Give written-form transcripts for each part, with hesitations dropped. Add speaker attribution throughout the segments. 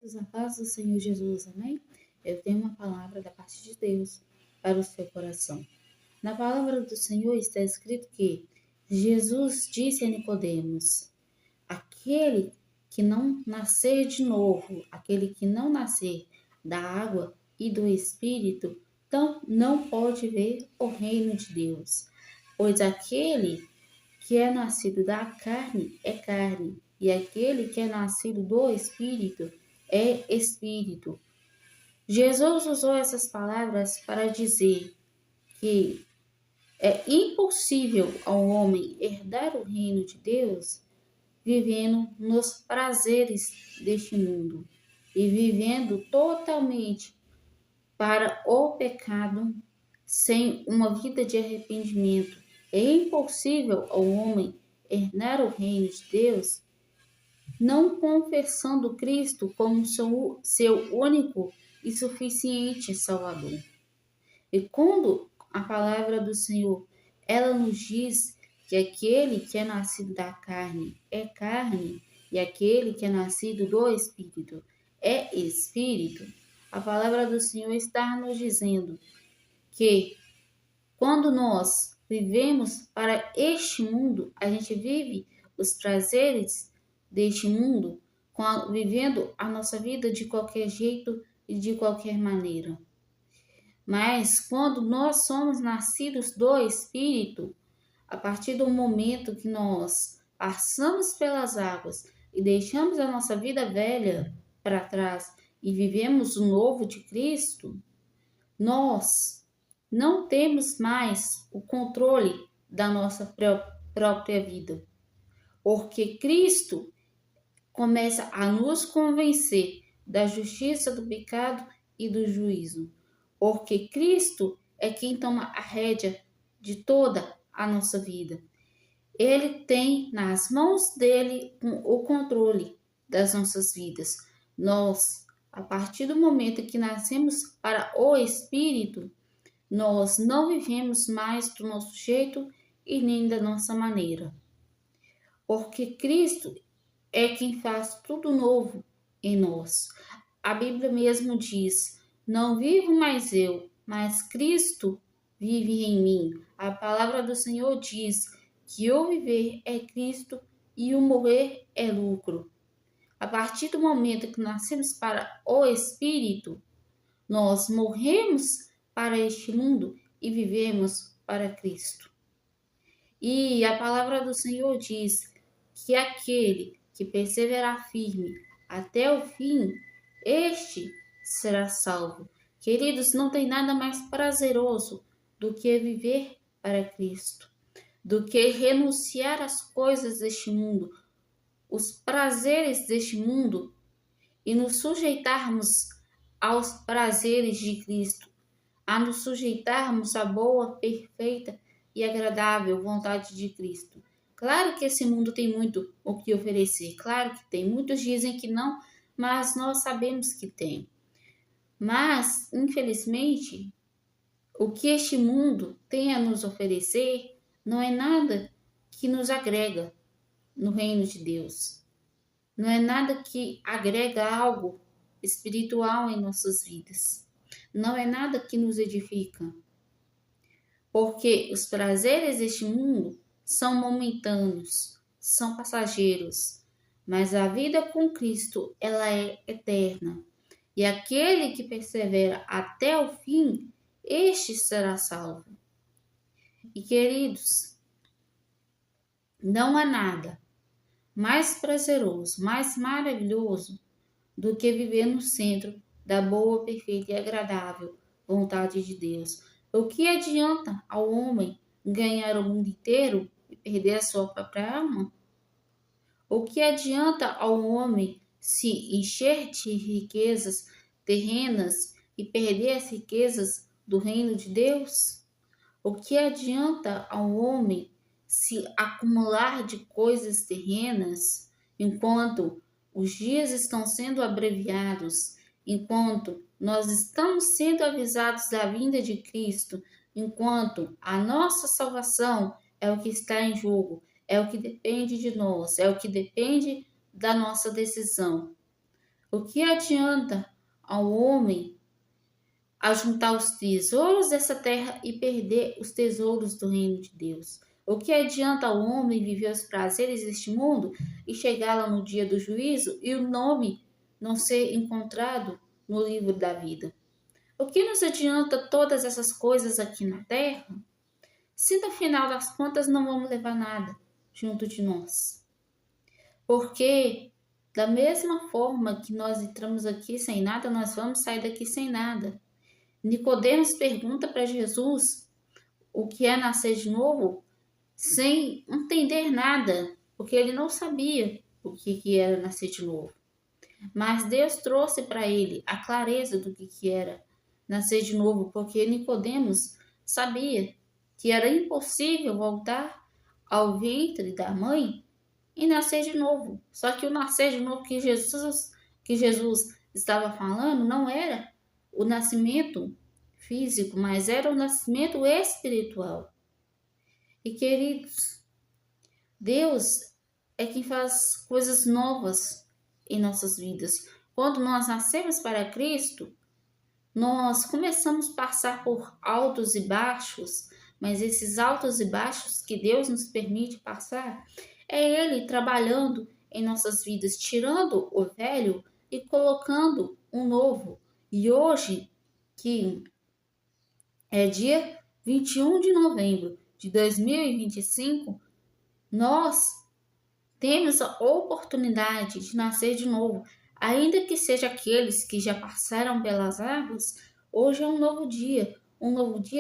Speaker 1: A paz do Senhor Jesus, amém? Eu tenho uma palavra da parte de Deus para o seu coração. Na palavra do Senhor está escrito que Jesus disse a Nicodemos: aquele que não nascer de novo, aquele que não nascer da água e do Espírito, então não pode ver o reino de Deus. Pois aquele que é nascido da carne é carne, e aquele que é nascido do Espírito é Espírito. Jesus usou essas palavras para dizer que é impossível ao homem herdar o reino de Deus vivendo nos prazeres deste mundo e vivendo totalmente para o pecado sem uma vida de arrependimento. É impossível ao homem herdar o reino de Deus não confessando Cristo como seu único e suficiente Salvador. E quando a palavra do Senhor, ela nos diz que aquele que é nascido da carne é carne e aquele que é nascido do Espírito é Espírito, a palavra do Senhor está nos dizendo que quando nós vivemos para este mundo, a gente vive os prazeres deste mundo, vivendo a nossa vida de qualquer jeito e de qualquer maneira. Mas quando nós somos nascidos do Espírito, a partir do momento que nós passamos pelas águas e deixamos a nossa vida velha para trás e vivemos o novo de Cristo, nós não temos mais o controle da nossa própria vida, porque Cristo começa a nos convencer da justiça, do pecado e do juízo, porque Cristo é quem toma a rédea de toda a nossa vida. Ele tem nas mãos dele o controle das nossas vidas. Nós, a partir do momento que nascemos para o Espírito, nós não vivemos mais do nosso jeito e nem da nossa maneira. Porque Cristo é quem faz tudo novo em nós. A Bíblia mesmo diz: não vivo mais eu, mas Cristo vive em mim. A palavra do Senhor diz que o viver é Cristo e o morrer é lucro. A partir do momento que nascemos para o Espírito, nós morremos para este mundo e vivemos para Cristo. E a palavra do Senhor diz que aquele que perseverar firme até o fim, este será salvo. Queridos, não tem nada mais prazeroso do que viver para Cristo, do que renunciar às coisas deste mundo, os prazeres deste mundo e nos sujeitarmos aos prazeres de Cristo, a nos sujeitarmos à boa, perfeita e agradável vontade de Cristo. Claro que esse mundo tem muito o que oferecer, claro que tem. Muitos dizem que não, mas nós sabemos que tem. Mas, infelizmente, o que este mundo tem a nos oferecer não é nada que nos agrega no reino de Deus. Não é nada que agrega algo espiritual em nossas vidas. Não é nada que nos edifica. Porque os prazeres deste mundo são momentâneos, são passageiros, mas a vida com Cristo, ela é eterna. E aquele que persevera até o fim, este será salvo. E queridos, não há nada mais prazeroso, mais maravilhoso do que viver no centro da boa, perfeita e agradável vontade de Deus. O que adianta ao homem ganhar o mundo inteiro e perder a sua própria alma? O que adianta ao homem se encher de riquezas terrenas e perder as riquezas do reino de Deus? O que adianta ao homem se acumular de coisas terrenas enquanto os dias estão sendo abreviados, enquanto nós estamos sendo avisados da vinda de Cristo, enquanto a nossa salvação é o que está em jogo, é o que depende de nós, é o que depende da nossa decisão? O que adianta ao homem ajuntar os tesouros dessa terra e perder os tesouros do reino de Deus? O que adianta ao homem viver os prazeres deste mundo e chegar lá no dia do juízo e o nome não ser encontrado no livro da vida? O que nos adianta todas essas coisas aqui na terra, se no final das contas não vamos levar nada junto de nós? Porque da mesma forma que nós entramos aqui sem nada, nós vamos sair daqui sem nada. Nicodemos pergunta para Jesus o que é nascer de novo, sem entender nada, porque ele não sabia o que era nascer de novo. Mas Deus trouxe para ele a clareza do que era nascer de novo, porque Nicodemos sabia que era impossível voltar ao ventre da mãe e nascer de novo. Só que o nascer de novo que Jesus estava falando não era o nascimento físico, mas era o nascimento espiritual. E queridos, Deus é quem faz coisas novas em nossas vidas. Quando nós nascemos para Cristo, nós começamos a passar por altos e baixos, mas esses altos e baixos que Deus nos permite passar, é Ele trabalhando em nossas vidas, tirando o velho e colocando um novo. E hoje, que é dia 21 de novembro de 2025, nós temos a oportunidade de nascer de novo. Ainda que seja aqueles que já passaram pelas águas, hoje é um novo dia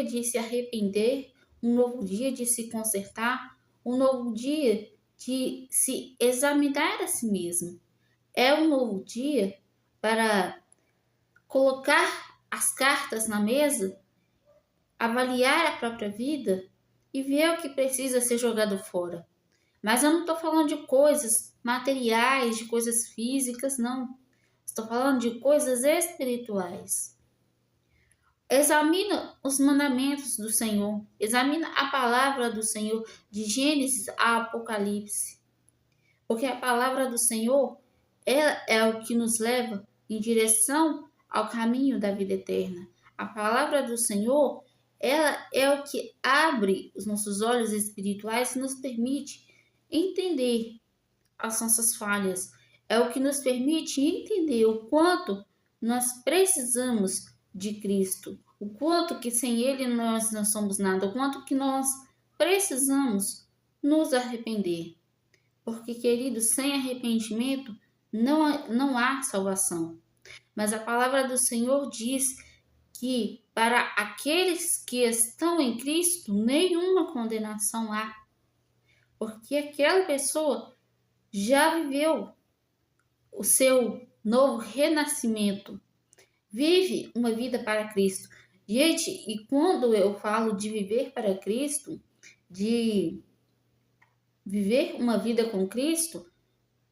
Speaker 1: de se arrepender, um novo dia de se consertar, um novo dia de se examinar a si mesmo. É um novo dia para colocar as cartas na mesa, avaliar a própria vida e ver o que precisa ser jogado fora. Mas eu não estou falando de coisas materiais, de coisas físicas, não. Estou falando de coisas espirituais. Examina os mandamentos do Senhor. Examina a palavra do Senhor, de Gênesis a Apocalipse. Porque a palavra do Senhor, ela é o que nos leva em direção ao caminho da vida eterna. A palavra do Senhor, ela é o que abre os nossos olhos espirituais e nos permite entender as nossas falhas. É o que nos permite entender o quanto nós precisamos de Cristo, o quanto que sem Ele nós não somos nada, o quanto que nós precisamos nos arrepender. Porque, querido, sem arrependimento não há salvação. Mas a palavra do Senhor diz que para aqueles que estão em Cristo, nenhuma condenação há. Porque aquela pessoa já viveu o seu novo renascimento, vive uma vida para Cristo. Gente, e quando eu falo de viver para Cristo, de viver uma vida com Cristo,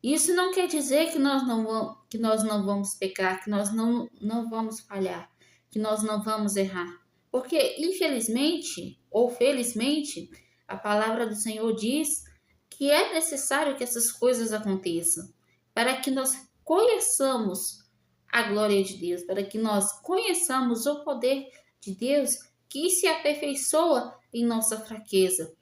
Speaker 1: isso não quer dizer que nós não vamos pecar, que nós não vamos falhar, que nós não vamos errar. Porque, infelizmente ou felizmente, a palavra do Senhor diz que é necessário que essas coisas aconteçam para que nós conheçamos a glória de Deus, para que nós conheçamos o poder de Deus que se aperfeiçoa em nossa fraqueza.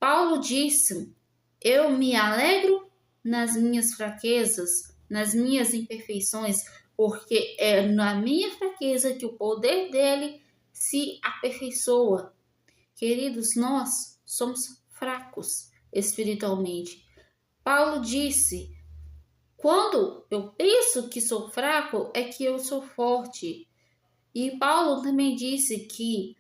Speaker 1: Paulo disse: eu me alegro nas minhas fraquezas, nas minhas imperfeições, porque é na minha fraqueza que o poder dele se aperfeiçoa. Queridos, nós somos fracos espiritualmente. Paulo disse: quando eu penso que sou fraco, é que eu sou forte. E Paulo também disse que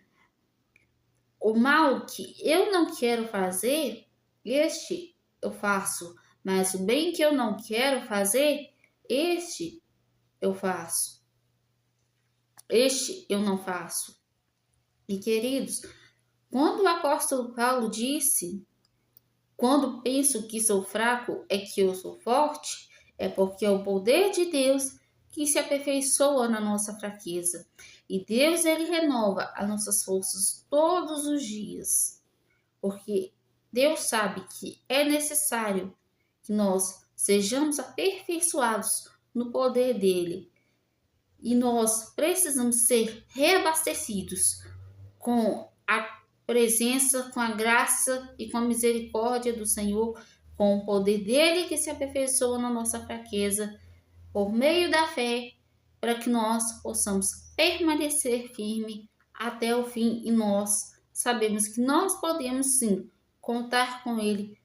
Speaker 1: o mal que eu não quero fazer, este eu faço, mas o bem que eu não quero fazer, este eu faço. Este eu não faço. E queridos, quando o apóstolo Paulo disse: quando penso que sou fraco é que eu sou forte, é porque é o poder de Deus que se aperfeiçoa na nossa fraqueza. E Deus, ele renova as nossas forças todos os dias. Porque Deus sabe que é necessário que nós sejamos aperfeiçoados no poder dele. E nós precisamos ser reabastecidos com a presença, com a graça e com a misericórdia do Senhor, com o poder dele que se aperfeiçoa na nossa fraqueza, por meio da fé, para que nós possamos permanecer firme até o fim. E nós sabemos que nós podemos sim contar com ele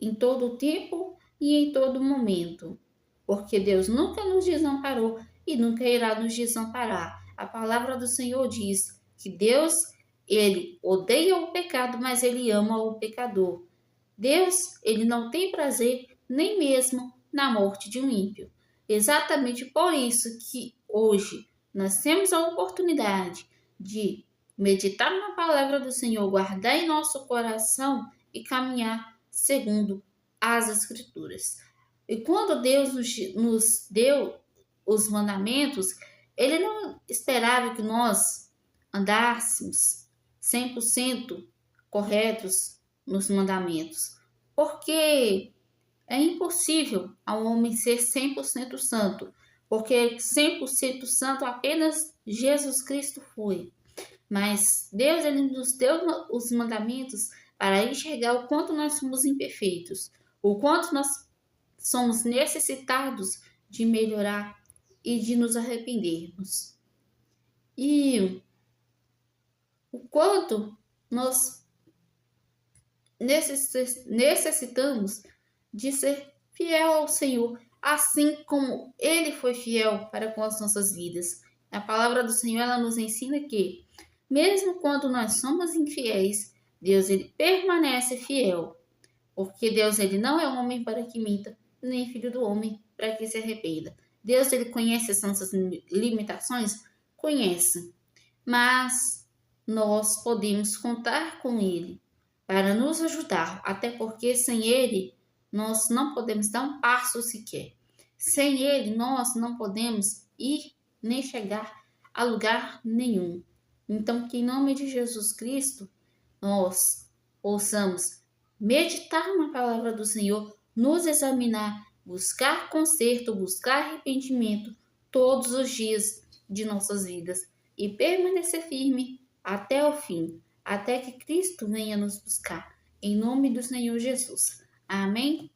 Speaker 1: em todo o tempo e em todo momento, porque Deus nunca nos desamparou e nunca irá nos desamparar. A palavra do Senhor diz que Deus, ele odeia o pecado, mas ele ama o pecador. Deus, ele não tem prazer nem mesmo na morte de um ímpio. Exatamente por isso que hoje nós temos a oportunidade de meditar na palavra do Senhor, guardar em nosso coração e caminhar segundo as Escrituras. E quando Deus nos deu os mandamentos, ele não esperava que nós andássemos 100% corretos nos mandamentos, porque é impossível a um homem ser 100% santo, porque 100% santo apenas Jesus Cristo foi. Mas Deus, ele nos deu os mandamentos para enxergar o quanto nós somos imperfeitos, o quanto nós somos necessitados de melhorar e de nos arrependermos. E o quanto nós necessitamos de ser fiel ao Senhor, assim como Ele foi fiel para com as nossas vidas. A palavra do Senhor, ela nos ensina que, mesmo quando nós somos infiéis, Deus, ele permanece fiel, porque Deus, ele não é homem para que minta, nem filho do homem para que se arrependa. Deus, ele conhece as nossas limitações? Conhece, mas nós podemos contar com ele para nos ajudar, até porque sem ele nós não podemos dar um passo sequer. Sem ele nós não podemos ir nem chegar a lugar nenhum. Então, que em nome de Jesus Cristo nós possamos meditar na palavra do Senhor, nos examinar, buscar conserto, buscar arrependimento todos os dias de nossas vidas e permanecer firme até o fim, até que Cristo venha nos buscar. Em nome do Senhor Jesus. Amém?